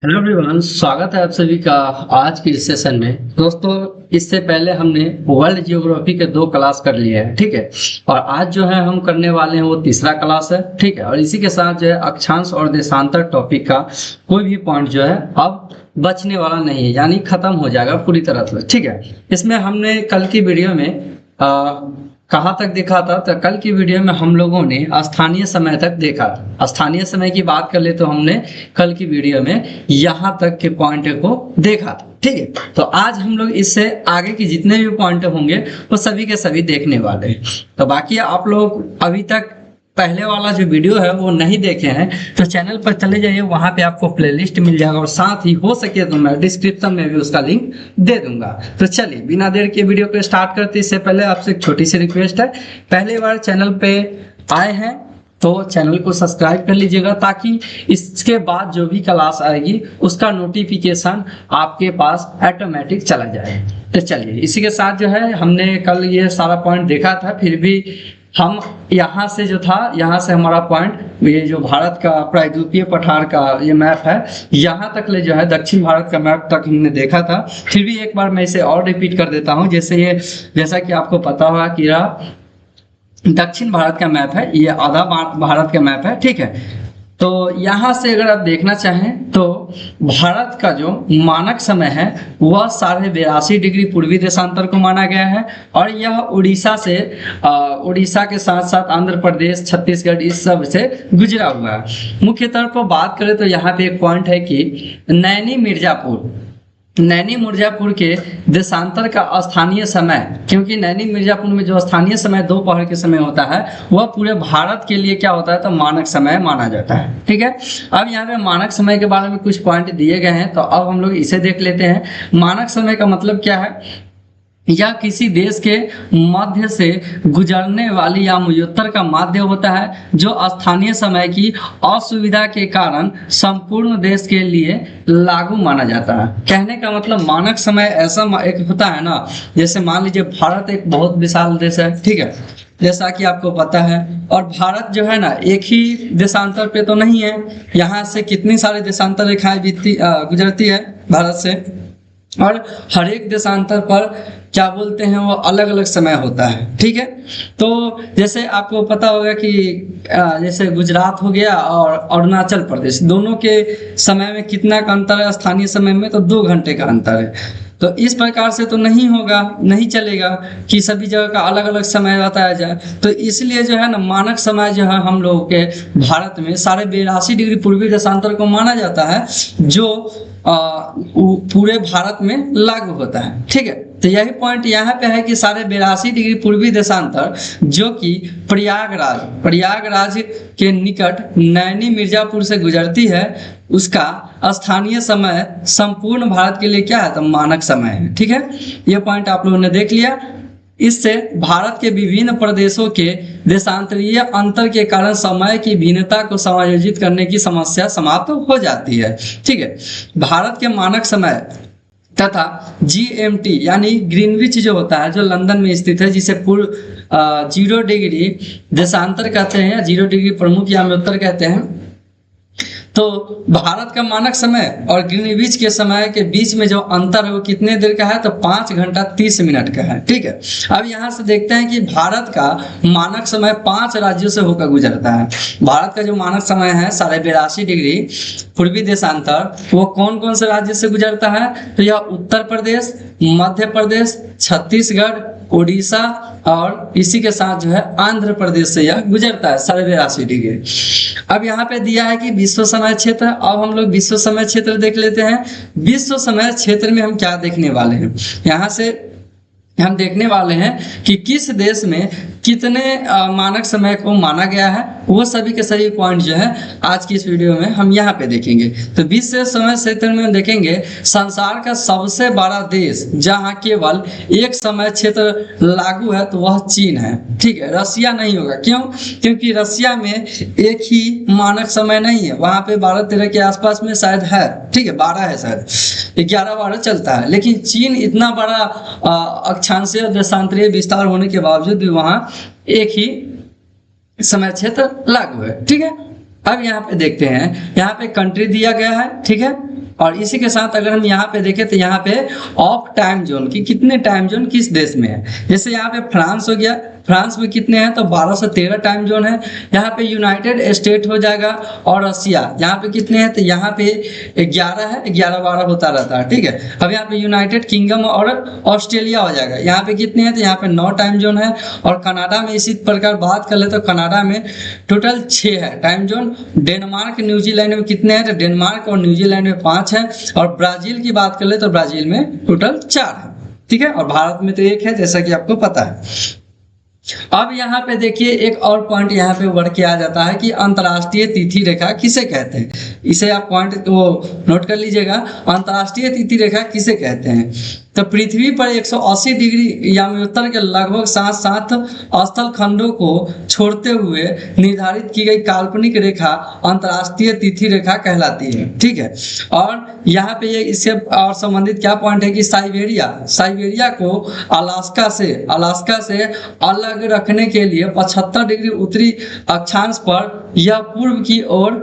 Hello everyone, स्वागत है आप सभी का आज के इस सेशन में। दोस्तों, इससे पहले हमने वर्ल्ड जियोग्राफी के 2 क्लास कर लिए हैं, ठीक है। और आज जो है हम करने वाले हैं वो तीसरा क्लास है, ठीक है। और इसी के साथ जो है अक्षांश और देशांतर टॉपिक का कोई भी पॉइंट जो है अब बचने वाला नहीं है, यानी खत्म हो जाएगा पूरी तरह से, ठीक है। इसमें हमने कल की वीडियो में कहाँ तक देखा था, तो कल की वीडियो में हम लोगों ने स्थानीय समय तक देखा। स्थानीय समय की बात कर ले तो हमने कल की वीडियो में यहाँ तक के पॉइंट को देखा था, ठीक है। तो आज हम लोग इससे आगे की जितने भी पॉइंट होंगे वो सभी के सभी देखने वाले हैं। तो बाकी आप लोग अभी तक पहले वाला जो वीडियो है वो नहीं देखे हैं तो चैनल पर चले जाइए, वहां पे आपको प्लेलिस्ट मिल जाएगा और साथ ही हो सके तो मैं डिस्क्रिप्शन में भी उसका लिंक दे दूंगा। तो चलिए बिना देर के वीडियो को स्टार्ट करते इससे पहले आपसे एक छोटी सी रिक्वेस्ट है, पहली बार चैनल पे आए हैं तो चैनल को सब्सक्राइब कर लीजिएगा ताकि इसके बाद जो भी क्लास आएगी उसका नोटिफिकेशन आपके पास ऑटोमेटिक चला जाए। तो चलिए इसी के साथ जो है हमने कल ये सारा पॉइंट देखा था, फिर भी हम यहाँ से जो था, यहाँ से हमारा पॉइंट ये जो भारत का प्रायद्वीपीय पठार का ये मैप है, यहाँ तक ले जो है दक्षिण भारत का मैप तक हमने देखा था। फिर भी एक बार मैं इसे और रिपीट कर देता हूँ, जैसा कि आपको पता होगा कि यह दक्षिण भारत का मैप है, ये आधा भारत का मैप है, ठीक है। तो यहाँ से अगर आप देखना चाहें तो भारत का जो मानक समय है वह 82.5 डिग्री पूर्वी देशांतर को माना गया है और यह उड़ीसा के साथ साथ आंध्र प्रदेश, छत्तीसगढ़ इस सब से गुजरा हुआ है। मुख्य तौर पर बात करें तो यहाँ पे एक पॉइंट है कि नैनी मिर्जापुर के देशांतर का स्थानीय समय, क्योंकि नैनी मिर्जापुर में जो स्थानीय समय दोपहर के समय होता है वह पूरे भारत के लिए क्या होता है तो मानक समय माना जाता है, ठीक है। अब यहाँ पे मानक समय के बारे में कुछ पॉइंट दिए गए हैं, तो अब हम लोग इसे देख लेते हैं। मानक समय का मतलब क्या है, या किसी देश के मध्य से गुजरने वाली या मध्योत्तर का माध्य होता है जो स्थानीय समय की असुविधा के कारण संपूर्ण देश के लिए लागू माना जाता है। कहने का मतलब मानक समय ऐसा एक होता है ना, जैसे मान लीजिए भारत एक बहुत विशाल देश है, ठीक है, जैसा कि आपको पता है। और भारत जो है ना एक ही देशांतर पे तो नहीं है, यहाँ से कितनी सारी देशांतर रेखाएं गुजरती है भारत से, और हर एक देशांतर पर क्या बोलते हैं वो अलग अलग समय होता है, ठीक है। तो जैसे आपको पता होगा कि जैसे गुजरात हो गया और अरुणाचल प्रदेश, दोनों के समय में कितना का अंतर है, स्थानीय समय में तो 2 घंटे का अंतर है। तो इस प्रकार से तो नहीं होगा, नहीं चलेगा कि सभी जगह का अलग अलग समय बताया जाए। तो इसलिए जो है ना मानक समय जो है हम लोगों के भारत में 82.5 डिग्री पूर्वी देशांतर को माना जाता है जो पूरे भारत में लागू होता है, ठीक है। तो यही पॉइंट यहाँ पे है कि 82.5 डिग्री पूर्वी देशांतर जो कि प्रयागराज के निकट नैनी मिर्जापुर से गुजरती है, उसका स्थानीय समय संपूर्ण भारत के लिए क्या है तो मानक समय है, ठीक है। ये पॉइंट आप लोगों ने देख लिया। इससे भारत के विभिन्न प्रदेशों के देशांतरीय अंतर के कारण समय की भिन्नता को समायोजित करने की समस्या समाप्त हो जाती है, ठीक है। भारत के मानक समय तथा GMT यानी ग्रीनविच जो होता है, जो लंदन में स्थित है, जिसे पूर्व 0 डिग्री देशांतर कहते हैं या 0 डिग्री प्रमुख या मध्योत्तर कहते हैं। तो भारत का मानक समय और ग्रीनविच के समय के बीच में जो अंतर है वो कितने देर का है तो 5 घंटा 30 मिनट का है, ठीक है। अब यहाँ से देखते हैं कि भारत का मानक समय 5 राज्यों से होकर गुजरता है। भारत का जो मानक समय है 82.5 डिग्री पूर्वी देशांतर, वो कौन कौन से राज्य से गुजरता है तो यह उत्तर प्रदेश, मध्य प्रदेश, छत्तीसगढ़, उड़ीसा और इसी के साथ जो है आंध्र प्रदेश से यह गुजरता है 82.5 डिग्री। अब यहाँ पे दिया है कि विश्व समय क्षेत्र। अब हम लोग विश्व समय क्षेत्र देख लेते हैं। विश्व समय क्षेत्र में हम क्या देखने वाले हैं, यहाँ से हम देखने वाले हैं कि किस देश में कितने मानक समय को माना गया है, वो सभी के सभी पॉइंट जो है आज की इस वीडियो में हम यहाँ पे देखेंगे। तो विश्व समय क्षेत्र में देखेंगे संसार का सबसे बड़ा देश जहाँ केवल एक समय क्षेत्र लागू है तो वह चीन है, ठीक है। रसिया नहीं होगा, क्यों? क्योंकि रसिया में एक ही मानक समय नहीं है, वहाँ पे 12-13 के आसपास में शायद है, ठीक है, 12 है शायद, 11-12 चलता है। लेकिन चीन इतना बड़ा अक्षांशीय और देशांतरीय विस्तार होने के बावजूद भी वहाँ एक ही समय क्षेत्र लागू है, ठीक है। अब यहाँ पे देखते हैं, यहाँ पे कंट्री दिया गया है, ठीक है, और इसी के साथ अगर हम यहाँ पे देखें तो यहाँ पे ऑफ टाइम जोन की कितने टाइम जोन किस देश में है, जैसे यहाँ पे फ्रांस हो गया, फ्रांस में कितने हैं तो 12 से 13 टाइम जोन है। यहाँ पे यूनाइटेड स्टेट हो जाएगा और रशिया, यहाँ पे कितने हैं तो यहाँ पे 11 है, 11-12 होता रहता है, ठीक है। अब यहाँ पे यूनाइटेड किंगडम और ऑस्ट्रेलिया हो जाएगा, यहाँ पे कितने हैं तो यहाँ पे 9 टाइम जोन है। और कनाडा में इसी प्रकार बात कर ले तो कनाडा में टोटल 6 है टाइम जोन। डेनमार्क न्यूजीलैंड में कितने हैं तो डेनमार्क और न्यूजीलैंड में 5 है। और ब्राजील की बात कर ले तो ब्राजील में टोटल 4 है, ठीक है। और भारत में तो 1 है जैसा कि आपको पता है। अब यहाँ पे देखिए एक और पॉइंट यहाँ पे बढ़ के आ जाता है कि अंतर्राष्ट्रीय तिथि रेखा किसे कहते हैं, इसे आप पॉइंट को नोट कर लीजिएगा। अंतर्राष्ट्रीय तिथि रेखा किसे कहते हैं तो पृथ्वी पर 180 डिग्री यामी-उत्तर के लगभग 7 स्थल खंडों को छोड़ते हुए निर्धारित की गई काल्पनिक रेखा अंतर्राष्ट्रीय तिथि रेखा कहलाती है, ठीक है। और यहाँ पे ये इससे और संबंधित क्या पॉइंट है कि साइबेरिया को अलास्का से अलग रखने के लिए 75 डिग्री उत्तरी अक्षांश पर यह पूर्व की ओर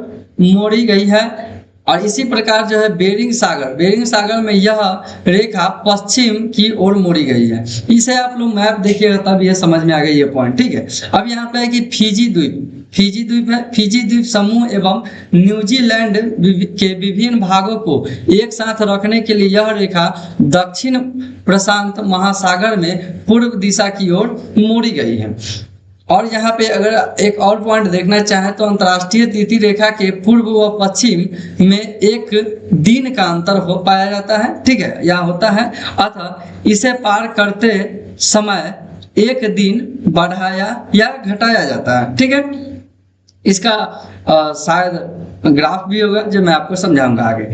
मोड़ी गई है। और इसी प्रकार जो है बेरिंग सागर में यह रेखा पश्चिम की ओर मोड़ी गई है। इसे आप लोग मैप देखिएगा तब ये समझ में आ गई ये पॉइंट, ठीक है। अब यहाँ पे है कि फिजी द्वीप है। फिजी द्वीप समूह एवं न्यूजीलैंड के विभिन्न भागों को एक साथ रखने के लिए यह रेखा दक्षिण प्रशांत महासागर में पूर्व दिशा की ओर मोड़ी गई है। और यहाँ पे अगर एक और पॉइंट देखना चाहें तो अंतर्राष्ट्रीय तिथि रेखा के पूर्व व पश्चिम में 1 दिन का अंतर हो पाया जाता है, ठीक है, या होता है। अतः इसे पार करते समय 1 दिन बढ़ाया या घटाया जाता है, ठीक है। इसका शायद ग्राफ भी होगा जो मैं आपको समझाऊंगा आगे।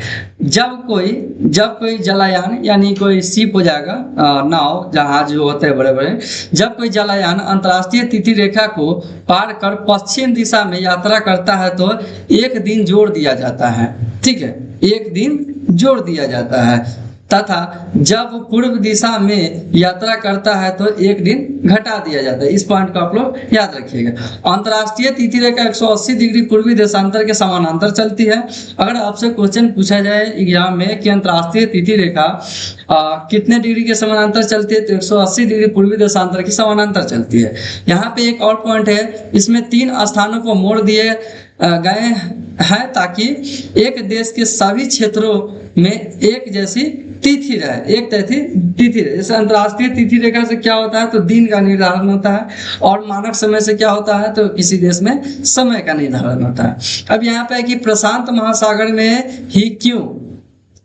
जब कोई जलायान यानी कोई शिप हो जाएगा, नाव जहाज जो होते हैं बड़े बड़े, जब कोई जलायान अंतर्राष्ट्रीय तिथि रेखा को पार कर पश्चिम दिशा में यात्रा करता है तो 1 दिन जोड़ दिया जाता है, ठीक है, 1 दिन जोड़ दिया जाता है। तथा जब पूर्व दिशा में यात्रा करता है तो 1 दिन घटा दिया जाता है। इस पॉइंट को आप लोग याद रखिएगा। अंतर्राष्ट्रीय तिथि रेखा 180 डिग्री पूर्वी देशांतर के समानांतर चलती है। अगर आपसे क्वेश्चन पूछा जाए एग्जाम में कि अंतर्राष्ट्रीय तिथि रेखा कितने डिग्री के समानांतर चलती है तो 180 डिग्री पूर्वी देशांतर की समानांतर चलती है। यहाँ पे एक और पॉइंट है, इसमें 3 स्थानों पर मोड़ दिए गए हैं ताकि एक देश के सभी क्षेत्रों में एक जैसी तिथि रहे, एक तिथि रहे। जैसे अंतर्राष्ट्रीय तिथि रेखा से क्या होता है तो दिन का निर्धारण होता है, और मानक समय से क्या होता है तो किसी देश में समय का निर्धारण होता है। अब यहाँ पे है कि प्रशांत महासागर में ही क्यों,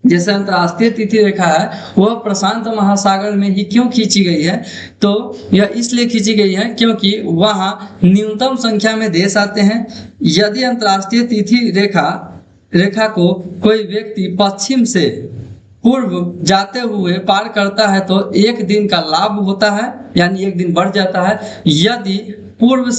जैसे अंतर्राष्ट्रीय तिथि रेखा है वह प्रशांत महासागर में ही क्यों खींची गई है तो यह इसलिए खींची गई है क्योंकि वहाँ न्यूनतम संख्या में देश आते हैं। यदि अंतर्राष्ट्रीय तिथि रेखा को कोई व्यक्ति पश्चिम से पूर्व जाते हुए पार करता है तो 1 दिन का लाभ होता है, यानी 1 दिन बढ़ जाता है। यदि पूर्व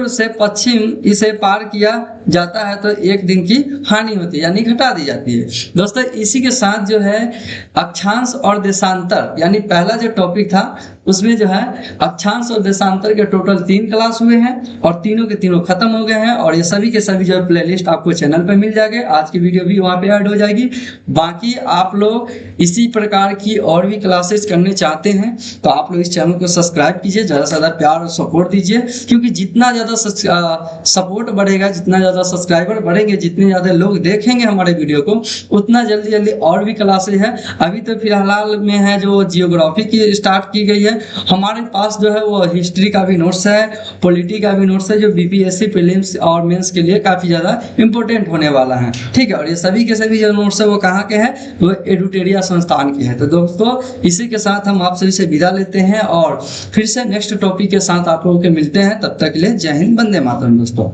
से पश्चिम इसे पार किया जाता है तो 1 दिन की हानि होती है, यानी घटा दी जाती है। दोस्तों इसी के साथ जो है अक्षांश और देशांतर, यानी पहला जो टॉपिक था उसमें जो है अक्षांश और देशांतर के टोटल 3 क्लास हुए हैं और तीनों के तीनों खत्म हो गए हैं। और ये सभी के सभी जो प्लेलिस्ट आपको चैनल पे मिल जाएंगे, आज की वीडियो भी वहाँ पे ऐड हो जाएगी। बाकी आप लोग इसी प्रकार की और भी क्लासेस करने चाहते हैं तो आप लोग इस चैनल को सब्सक्राइब कीजिए, ज़्यादा से ज़्यादा प्यार और सपोर्ट दीजिए, क्योंकि जितना ज़्यादा सपोर्ट बढ़ेगा, जितना ज़्यादा सब्सक्राइबर बढ़ेंगे, जितने ज़्यादा लोग देखेंगे हमारे वीडियो को, उतना जल्दी जल्दी और भी क्लासेज है। अभी तो फिलहाल में है जो जियोग्राफी की स्टार्ट की गई है। हमारे पास जो है वो हिस्ट्री का भी नोट्स है, पॉलिटी का भी नोट्स है, जो बीपीएससी प्रीलिम्स और मेंस के लिए काफ़ी ज़्यादा इंपॉर्टेंट होने वाला है, ठीक है। और ये सभी के सभी जो नोट्स है वो कहाँ के हैं, वो एडुटेरिया संस्थान के हैं। तो दोस्तों इसी के साथ हम आप सभी से विदा लेते हैं और फिर से नेक्स्ट टॉपिक के साथ आप लोगों के मिलते हैं। तब तक के लिए जय हिंद, वंदे मातरम दोस्तों।